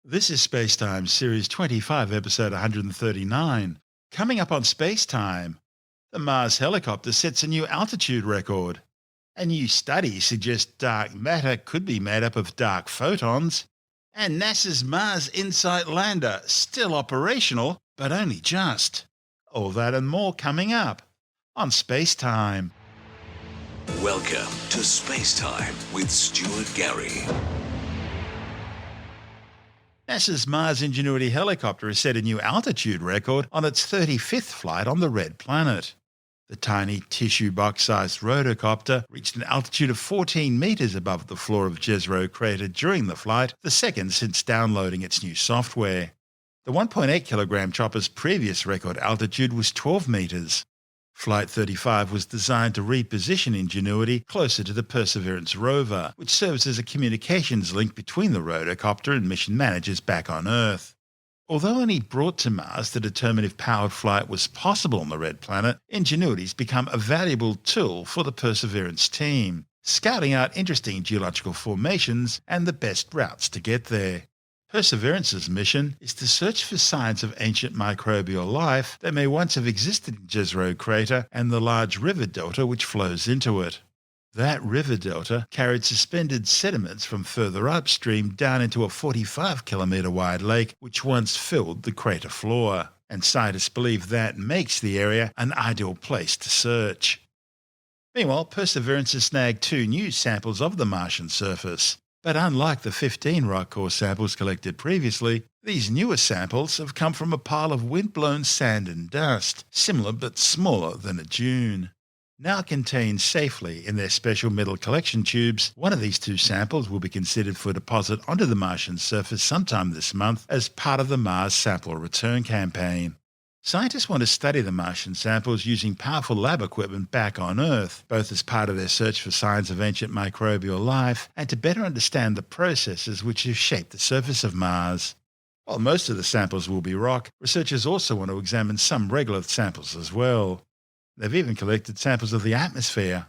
This is SpaceTime Series 25, Episode 139. Coming up on SpaceTime, the Mars helicopter sets a new altitude record. A new study suggests dark matter could be made up of dark photons. And NASA's Mars InSight lander still operational, but only just. All that and more coming up on SpaceTime. Welcome to SpaceTime with Stuart Gary. NASA's Mars Ingenuity helicopter has set a new altitude record on its 35th flight on the red planet. The tiny tissue box-sized rotocopter reached an altitude of 14 metres above the floor of Jezero crater during the flight, the second since downloading its new software. The 1.8 kilogram chopper's previous record altitude was 12 metres. Flight 35 was designed to reposition Ingenuity closer to the Perseverance rover, which serves as a communications link between the rotocopter and mission managers back on Earth. Although only brought to Mars to determine if powered flight was possible on the red planet, Ingenuity's become a valuable tool for the Perseverance team, scouting out interesting geological formations and the best routes to get there. Perseverance's mission is to search for signs of ancient microbial life that may once have existed in Jezero crater and the large river delta which flows into it. That river delta carried suspended sediments from further upstream down into a 45-kilometre wide lake which once filled the crater floor, and scientists believe that makes the area an ideal place to search. Meanwhile, Perseverance has snagged 2 new samples of the Martian surface. But unlike the 15 rock core samples collected previously, these newer samples have come from a pile of wind-blown sand and dust, similar but smaller than a dune. Now contained safely in their special metal collection tubes, one of these 2 samples will be considered for deposit onto the Martian surface sometime this month as part of the Mars Sample Return campaign. Scientists want to study the Martian samples using powerful lab equipment back on Earth, both as part of their search for signs of ancient microbial life and to better understand the processes which have shaped the surface of Mars. While most of the samples will be rock, researchers also want to examine some regolith samples as well. They've even collected samples of the atmosphere.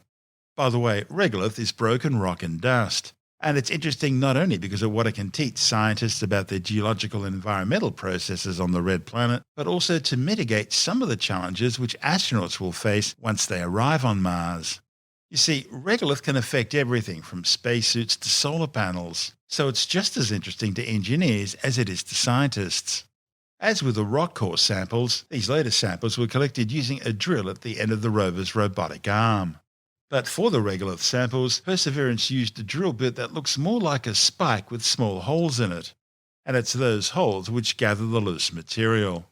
By the way, regolith is broken rock and dust. And it's interesting not only because of what it can teach scientists about the geological and environmental processes on the red planet, but also to mitigate some of the challenges which astronauts will face once they arrive on Mars. You see, regolith can affect everything from spacesuits to solar panels, so it's just as interesting to engineers as it is to scientists. As with the rock core samples, these later samples were collected using a drill at the end of the rover's robotic arm. But for the regolith samples, Perseverance used a drill bit that looks more like a spike with small holes in it. And it's those holes which gather the loose material.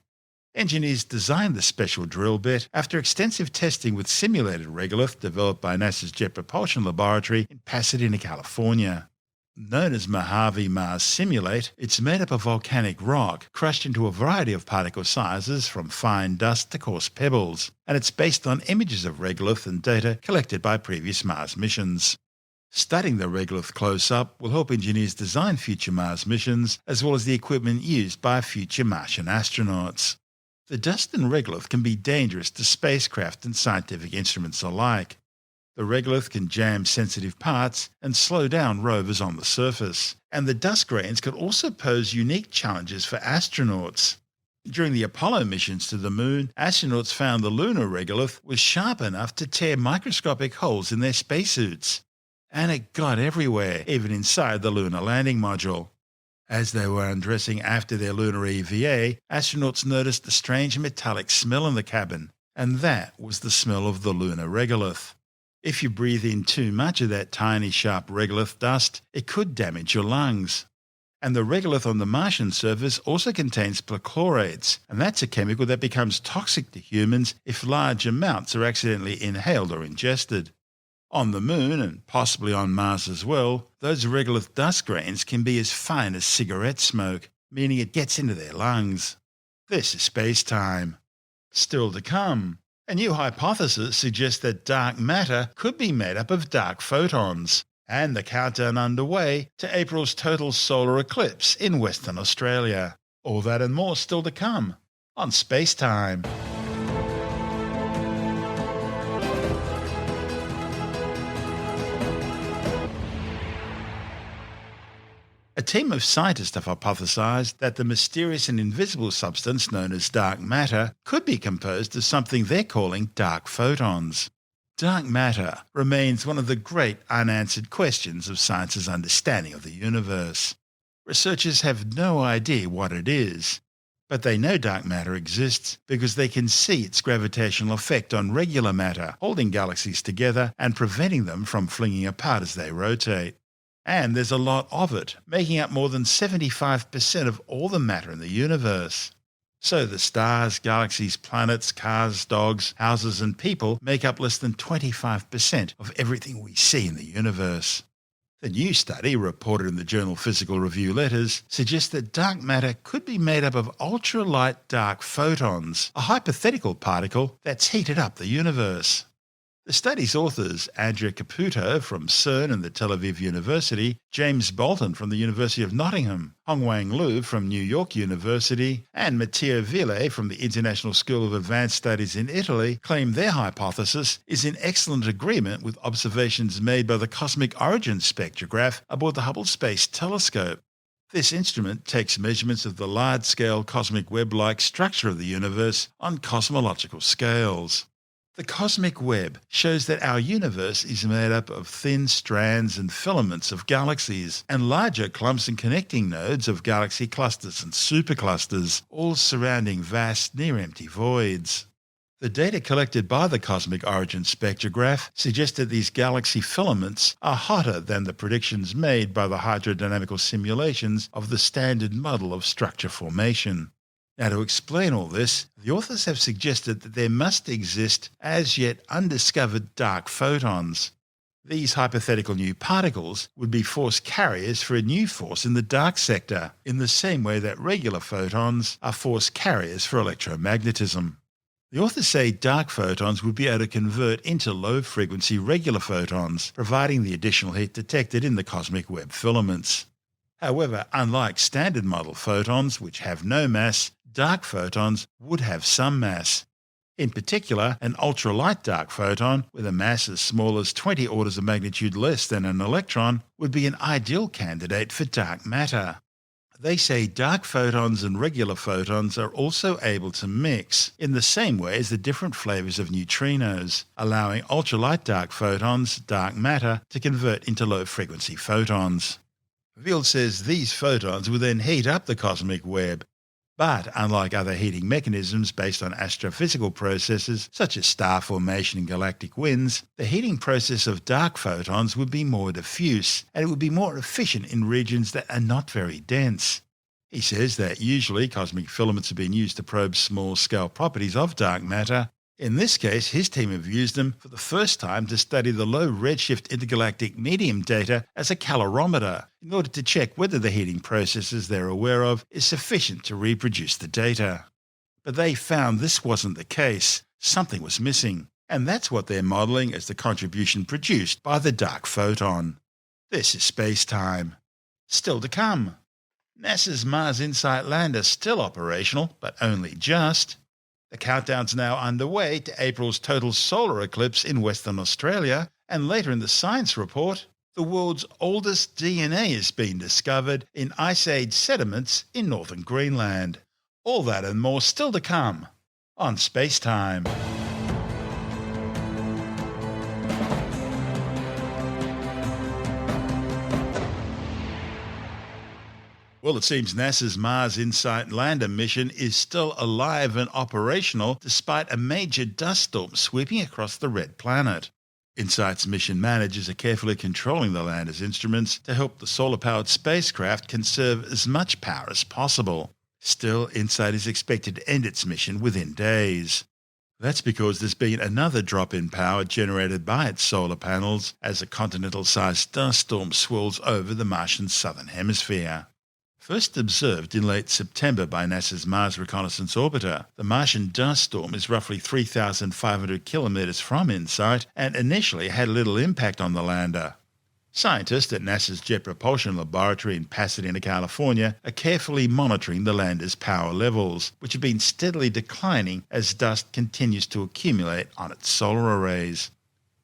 Engineers designed the special drill bit after extensive testing with simulated regolith developed by NASA's Jet Propulsion Laboratory in Pasadena, California. Known as Mojave Mars Simulate, it's made up of volcanic rock crushed into a variety of particle sizes from fine dust to coarse pebbles, and it's based on images of regolith and data collected by previous Mars missions. Studying the regolith close up will help engineers design future Mars missions as well as the equipment used by future Martian astronauts. The dust and regolith can be dangerous to spacecraft and scientific instruments alike. The regolith can jam sensitive parts and slow down rovers on the surface, and the dust grains could also pose unique challenges for astronauts. During the Apollo missions to the Moon, astronauts found the lunar regolith was sharp enough to tear microscopic holes in their spacesuits. And it got everywhere, even inside the lunar landing module. As they were undressing after their lunar EVA, astronauts noticed a strange metallic smell in the cabin, and that was the smell of the lunar regolith. If you breathe in too much of that tiny sharp regolith dust, it could damage your lungs. And the regolith on the Martian surface also contains perchlorates, and that's a chemical that becomes toxic to humans if large amounts are accidentally inhaled or ingested. On the Moon, and possibly on Mars as well, those regolith dust grains can be as fine as cigarette smoke, meaning it gets into their lungs. This is SpaceTime. Still to come. A new hypothesis suggests that dark matter could be made up of dark photons, and the countdown underway to April's total solar eclipse in Western Australia. All that and more still to come on SpaceTime. A team of scientists have hypothesized that the mysterious and invisible substance known as dark matter could be composed of something they're calling dark photons. Dark matter remains one of the great unanswered questions of science's understanding of the universe. Researchers have no idea what it is, but they know dark matter exists because they can see its gravitational effect on regular matter, holding galaxies together and preventing them from flinging apart as they rotate. And there's a lot of it, making up more than 75% of all the matter in the universe. So the stars, galaxies, planets, cars, dogs, houses and people make up less than 25% of everything we see in the universe. The new study, reported in the journal Physical Review Letters, suggests that dark matter could be made up of ultralight dark photons, a hypothetical particle that's heated up the universe. The study's authors, Andrea Caputo from CERN and the Tel Aviv University, James Bolton from the University of Nottingham, Hongwang Liu from New York University, and Matteo Ville from the International School of Advanced Studies in Italy, claim their hypothesis is in excellent agreement with observations made by the Cosmic Origin Spectrograph aboard the Hubble Space Telescope. This instrument takes measurements of the large-scale cosmic web-like structure of the universe on cosmological scales. The cosmic web shows that our universe is made up of thin strands and filaments of galaxies and larger clumps and connecting nodes of galaxy clusters and superclusters, all surrounding vast near-empty voids. The data collected by the Cosmic Origin Spectrograph suggest that these galaxy filaments are hotter than the predictions made by the hydrodynamical simulations of the standard model of structure formation. Now, to explain all this, the authors have suggested that there must exist as yet undiscovered dark photons. These hypothetical new particles would be force carriers for a new force in the dark sector, in the same way that regular photons are force carriers for electromagnetism. The authors say dark photons would be able to convert into low-frequency regular photons, providing the additional heat detected in the cosmic web filaments. However, unlike standard model photons, which have no mass, dark photons would have some mass. In particular, an ultralight dark photon, with a mass as small as 20 orders of magnitude less than an electron, would be an ideal candidate for dark matter. They say dark photons and regular photons are also able to mix, in the same way as the different flavors of neutrinos, allowing ultralight dark photons, dark matter, to convert into low-frequency photons. Ville says these photons will then heat up the cosmic web. But unlike other heating mechanisms based on astrophysical processes such as star formation and galactic winds, the heating process of dark photons would be more diffuse and it would be more efficient in regions that are not very dense. He says that usually cosmic filaments have been used to probe small-scale properties of dark matter. In this case, his team have used them for the first time to study the low redshift intergalactic medium data as a calorimeter in order to check whether the heating processes they're aware of is sufficient to reproduce the data. But they found this wasn't the case. Something was missing, and that's what they're modelling as the contribution produced by the dark photon. This is SpaceTime. Still to come. NASA's Mars InSight lander still operational, but only just. The countdown's now underway to April's total solar eclipse in Western Australia, and later in the science report, the world's oldest DNA has been discovered in Ice Age sediments in northern Greenland. All that and more still to come on SpaceTime. Well, it seems NASA's Mars InSight lander mission is still alive and operational despite a major dust storm sweeping across the red planet. InSight's mission managers are carefully controlling the lander's instruments to help the solar-powered spacecraft conserve as much power as possible. Still, InSight is expected to end its mission within days. That's because there's been another drop in power generated by its solar panels as a continental-sized dust storm swirls over the Martian southern hemisphere. First observed in late September by NASA's Mars Reconnaissance Orbiter, the Martian dust storm is roughly 3,500 kilometers from InSight and initially had little impact on the lander. Scientists at NASA's Jet Propulsion Laboratory in Pasadena, California, are carefully monitoring the lander's power levels, which have been steadily declining as dust continues to accumulate on its solar arrays.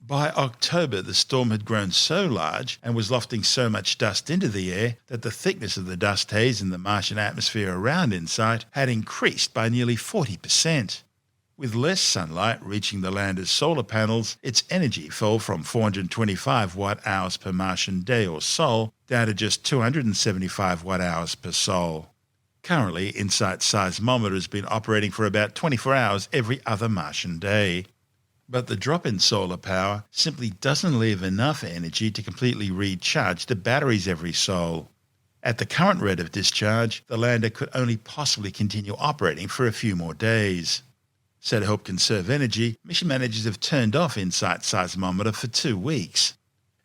By October, the storm had grown so large and was lofting so much dust into the air that the thickness of the dust haze in the Martian atmosphere around InSight had increased by nearly 40%. With less sunlight reaching the lander's solar panels, its energy fell from 425 watt-hours per Martian day or sol down to just 275 watt-hours per sol. Currently, InSight's seismometer has been operating for about 24 hours every other Martian day. But the drop in solar power simply doesn't leave enough energy to completely recharge the batteries every sol. At the current rate of discharge, the lander could only possibly continue operating for a few more days. So to help conserve energy, mission managers have turned off InSight's seismometer for 2 weeks.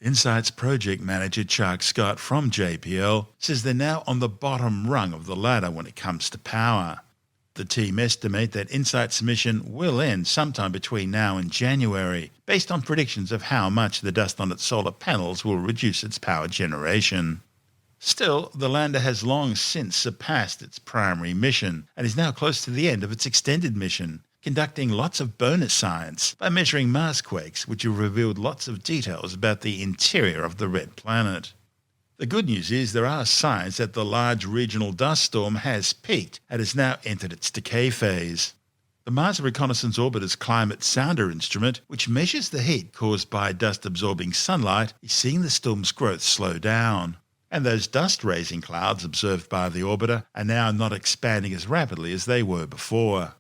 InSight's project manager Chuck Scott from JPL says they're now on the bottom rung of the ladder when it comes to power. The team estimate that InSight's mission will end sometime between now and January, based on predictions of how much the dust on its solar panels will reduce its power generation. Still, the lander has long since surpassed its primary mission and is now close to the end of its extended mission, conducting lots of bonus science by measuring Marsquakes, which have revealed lots of details about the interior of the red planet. The good news is there are signs that the large regional dust storm has peaked and has now entered its decay phase. The Mars Reconnaissance Orbiter's Climate Sounder instrument, which measures the heat caused by dust-absorbing sunlight, is seeing the storm's growth slow down. And those dust-raising clouds observed by the orbiter are now not expanding as rapidly as they were before.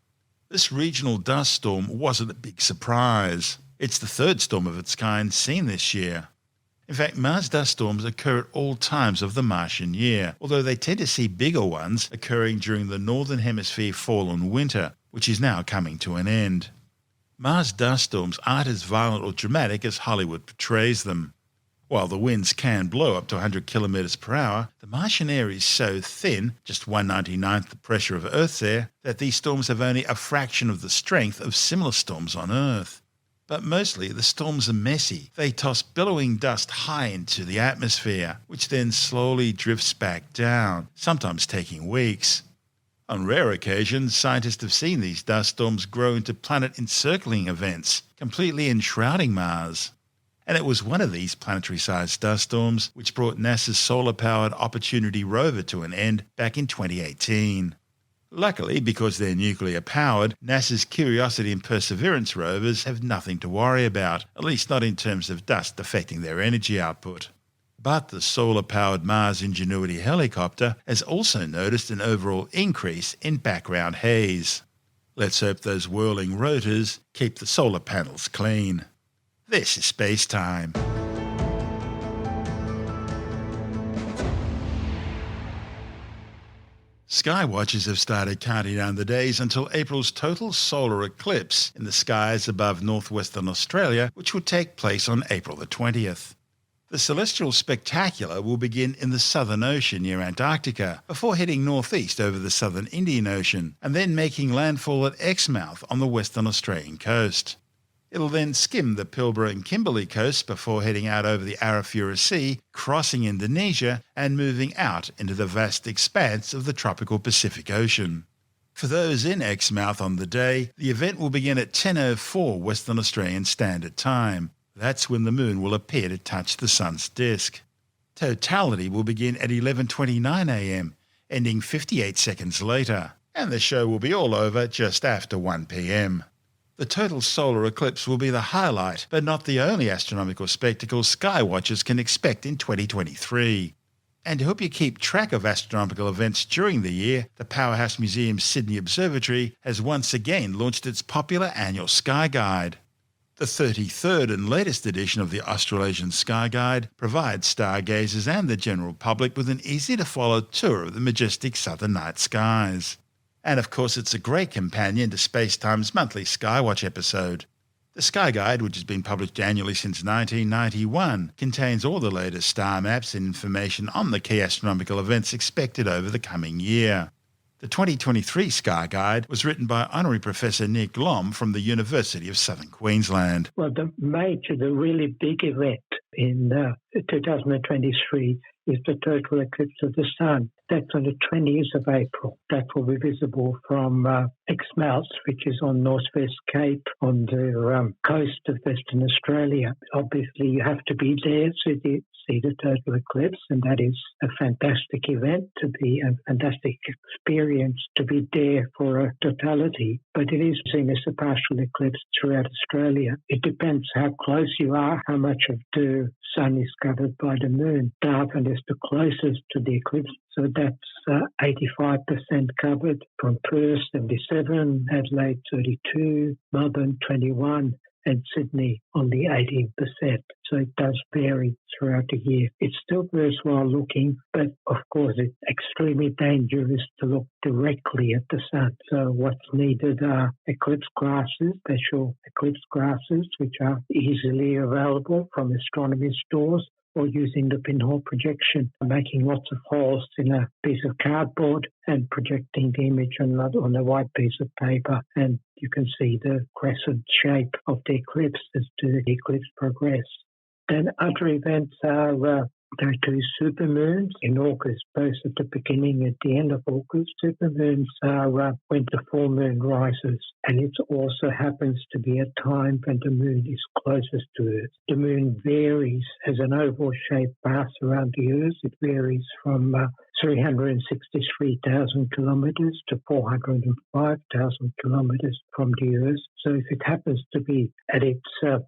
This regional dust storm wasn't a big surprise. It's the third storm of its kind seen this year. In fact, Mars dust storms occur at all times of the Martian year, although they tend to see bigger ones occurring during the Northern Hemisphere fall and winter, which is now coming to an end. Mars dust storms aren't as violent or dramatic as Hollywood portrays them. While the winds can blow up to 100 kilometers per hour, the Martian air is so thin, just 1/99th the pressure of Earth's air, that these storms have only a fraction of the strength of similar storms on Earth. But mostly the storms are messy. They toss billowing dust high into the atmosphere, which then slowly drifts back down, sometimes taking weeks. On rare occasions, scientists have seen these dust storms grow into planet-encircling events, completely enshrouding Mars. And it was one of these planetary-sized dust storms which brought NASA's solar-powered Opportunity rover to an end back in 2018. Luckily, because they're nuclear-powered, NASA's Curiosity and Perseverance rovers have nothing to worry about, at least not in terms of dust affecting their energy output. But the solar-powered Mars Ingenuity helicopter has also noticed an overall increase in background haze. Let's hope those whirling rotors keep the solar panels clean. This is SpaceTime. Skywatchers have started counting down the days until April's total solar eclipse in the skies above northwestern Australia, which will take place on April the 20th. The celestial spectacular will begin in the Southern Ocean near Antarctica, before heading northeast over the southern Indian Ocean, and then making landfall at Exmouth on the western Australian coast. It'll then skim the Pilbara and Kimberley coasts before heading out over the Arafura Sea, crossing Indonesia, and moving out into the vast expanse of the tropical Pacific Ocean. For those in Exmouth on the day, the event will begin at 10:04 Western Australian Standard Time. That's when the moon will appear to touch the sun's disk. Totality will begin at 11:29 a.m, ending 58 seconds later, and the show will be all over just after 1 p.m. The total solar eclipse will be the highlight, but not the only astronomical spectacle skywatchers can expect in 2023. And to help you keep track of astronomical events during the year, the Powerhouse Museum's Sydney Observatory has once again launched its popular annual Sky Guide. The 33rd and latest edition of the Australasian Sky Guide provides stargazers and the general public with an easy-to-follow tour of the majestic southern night skies. And of course, it's a great companion to SpaceTime's monthly Skywatch episode. The Sky Guide, which has been published annually since 1991, contains all the latest star maps and information on the key astronomical events expected over the coming year. The 2023 Sky Guide was written by Honorary Professor Nick Lom from the University of Southern Queensland. Well, the really big event in 2023 is the total eclipse of the sun. That's on the 20th of April. That will be visible from Exmouth, which is on Northwest Cape on the coast of Western Australia. Obviously, you have to be there to see the total eclipse, and that is a fantastic event, to be a fantastic experience to be there for a totality. But it is seen as a partial eclipse throughout Australia. It depends how close you are, how much of the sun is covered by the moon. Darwin is the closest to the eclipse, so that's 85% covered from Perth, 77, Adelaide 32, Melbourne 21, and Sydney only 18%. So it does vary throughout the year. It's still worthwhile looking, but of course it's extremely dangerous to look directly at the sun. So what's needed are eclipse glasses, special eclipse glasses, which are easily available from astronomy stores, or using the pinhole projection, making lots of holes in a piece of cardboard and projecting the image on a white piece of paper, and you can see the crescent shape of the eclipse as the eclipse progresses. Then other events are there are two supermoons in August, both at the beginning and at the end of August. Supermoons are when the full moon rises, and it also happens to be a time when the moon is closest to Earth. The moon varies as an oval shaped path around the Earth. It varies from 363,000 kilometres to 405,000 kilometres from the Earth. So if it happens to be at its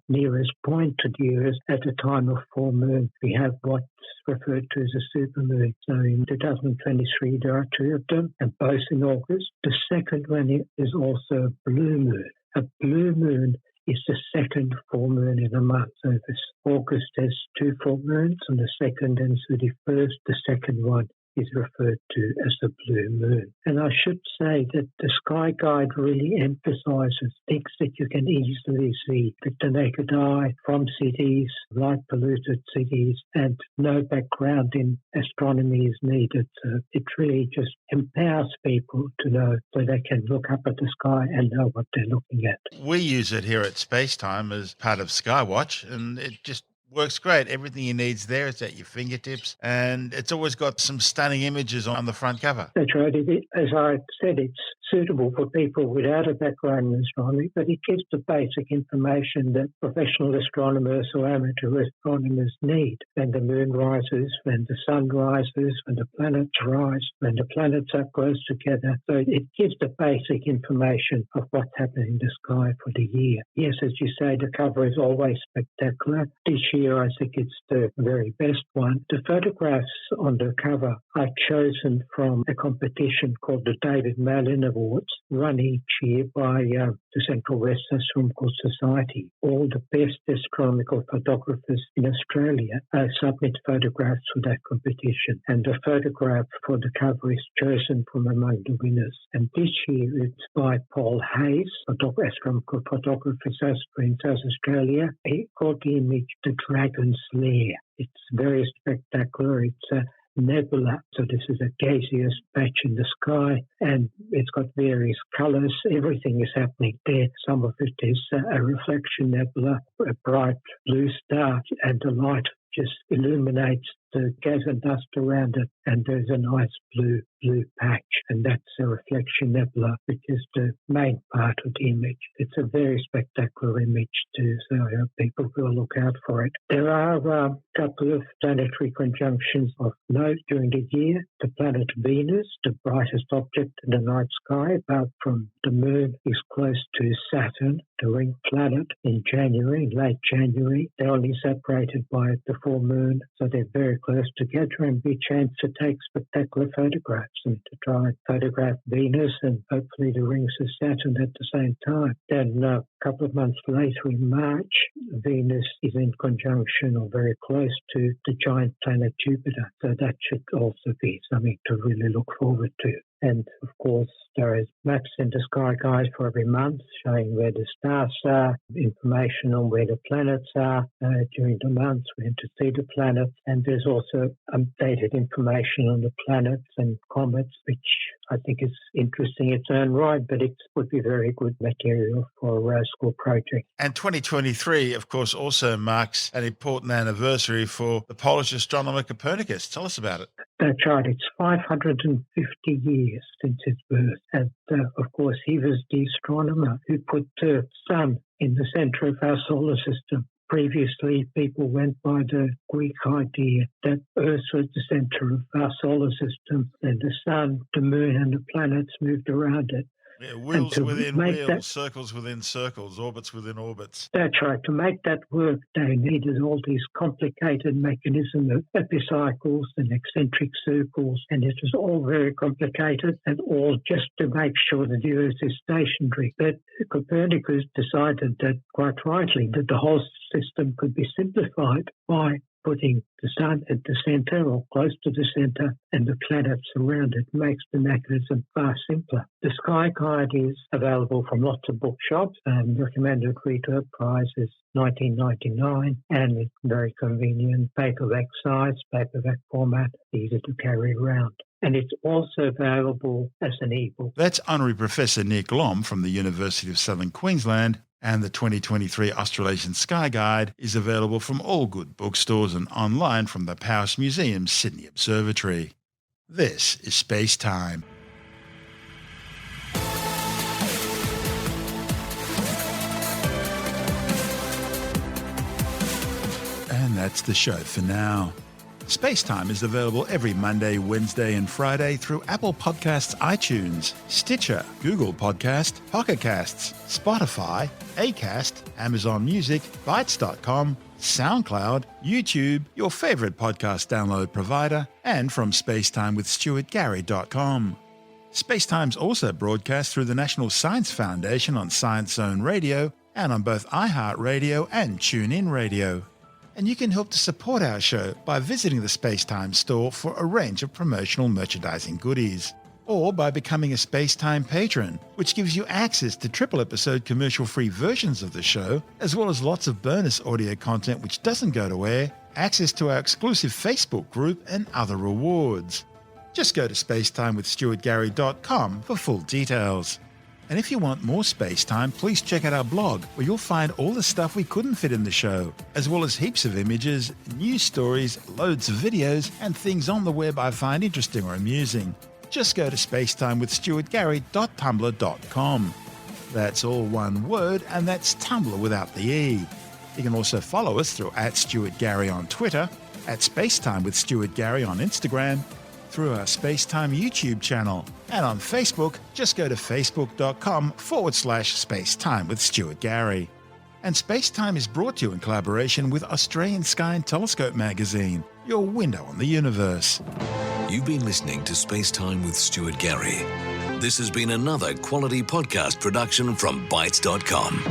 nearest point to the Earth at the time of full moon, we have what's referred to as a supermoon. So in 2023 there are two of them, and both in August. The second one is also a blue moon. A blue moon is the second full moon in a month. So this August has two full moons, on the 2nd and 31st. The second one is referred to as the blue moon. And I should say that the Sky Guide really emphasises things that you can easily see with the naked eye from cities, light polluted cities, and no background in astronomy is needed. So it really just empowers people to know, so they can look up at the sky and know what they're looking at. We use it here at SpaceTime as part of Skywatch, and it just works great. Everything you need's there. It's at your fingertips, and it's always got some stunning images on the front cover. That's right. As I said, it's suitable for people without a background in astronomy, but it gives the basic information that professional astronomers or amateur astronomers need. When the moon rises, when the sun rises, when the planets rise, when the planets are close together. So it gives the basic information of what's happening in the sky for the year. Yes, as you say, the cover is always spectacular. This year, I think it's the very best one. The photographs on the cover are chosen from a competition called the David Malin Awards, run each year by the Central West Astronomical Society. All the best astronomical photographers in Australia submit photographs for that competition, and the photograph for the cover is chosen from among the winners. And this year it's by Paul Hayes, astronomical photographer in South Australia. He called the image the Dragon's Lair. It's very spectacular. It's a nebula. So this is a gaseous patch in the sky, and it's got various colours. Everything is happening there. Some of it is a reflection nebula, a bright blue star, and the light just illuminates the gas and dust around it, and there's a nice blue patch, and that's a reflection nebula, which is the main part of the image. It's a very spectacular image too, so people will look out for it. There are a couple of planetary conjunctions of note during the year. The planet Venus, the brightest object in the night sky, apart from the moon, is close to Saturn, the ring planet, in January, late January. They're only separated by the full moon, so they're very close together, and we chance to take spectacular photographs and to try and photograph Venus and hopefully the rings of Saturn at the same time. Then a couple of months later in March, Venus is in conjunction or very close to the giant planet Jupiter. So that should also be something to really look forward to. And of course, there is maps in the Sky Guide for every month showing where the stars are, information on where the planets are during the months, when to see the planets. And there's also updated information on the planets and comets, which I think is interesting in its own right, but it would be very good material for a school project. And 2023, of course, also marks an important anniversary for the Polish astronomer Copernicus. Tell us about it. That's right. It's 550 years since his birth. And, of course, he was the astronomer who put the sun in the center of our solar system. Previously, people went by the Greek idea that Earth was the center of our solar system, and the sun, the moon, and the planets moved around it. Yeah, wheels within wheels, circles within circles, orbits within orbits. That's right. To make that work, they needed all these complicated mechanisms of epicycles and eccentric circles, and it was all very complicated, and all just to make sure that the Earth is stationary. But Copernicus decided that, quite rightly, that the whole system could be simplified by putting the sun at the center or close to the center and the planets around it. Makes the mechanism far simpler. The Sky Guide is available from lots of bookshops, and recommended retail price is $19.99, and it's very convenient, paperback size, paperback format, easy to carry around. And it's also available as an ebook. That's Honorary Professor Nick Lom from the University of Southern Queensland, and the 2023 Australasian Sky Guide is available from all good bookstores and online from the Powys Museum's Sydney Observatory. This is Space Time. And that's the show for now. SpaceTime is available every Monday, Wednesday and Friday through Apple Podcasts, iTunes, Stitcher, Google Podcast, Pocket Casts, Spotify, Acast, Amazon Music, Bytes.com, SoundCloud, YouTube, your favourite podcast download provider, and from spacetimewithstuartgary.com. SpaceTime's also broadcast through the National Science Foundation on Science Zone Radio and on both iHeartRadio and TuneIn Radio. And you can help to support our show by visiting the SpaceTime store for a range of promotional merchandising goodies, or by becoming a SpaceTime patron, which gives you access to triple-episode commercial-free versions of the show, as well as lots of bonus audio content which doesn't go to air, access to our exclusive Facebook group, and other rewards. Just go to spacetimewithstuartgary.com for full details. And if you want more space time, please check out our blog, where you'll find all the stuff we couldn't fit in the show, as well as heaps of images, news stories, loads of videos, and things on the web I find interesting or amusing. Just go to spacetimewithstuartgary.tumblr.com. That's all one word, and that's Tumblr without the E. You can also follow us through @StuartGary on Twitter, @SpaceTimeWithStuartGary on Instagram, through our SpaceTime YouTube channel, and on Facebook, just go to facebook.com/SpaceTime with Stuart Gary. And SpaceTime is brought to you in collaboration with Australian Sky and Telescope magazine, your window on the universe. You've been listening to SpaceTime with Stuart Gary. This has been another quality podcast production from Bytes.com.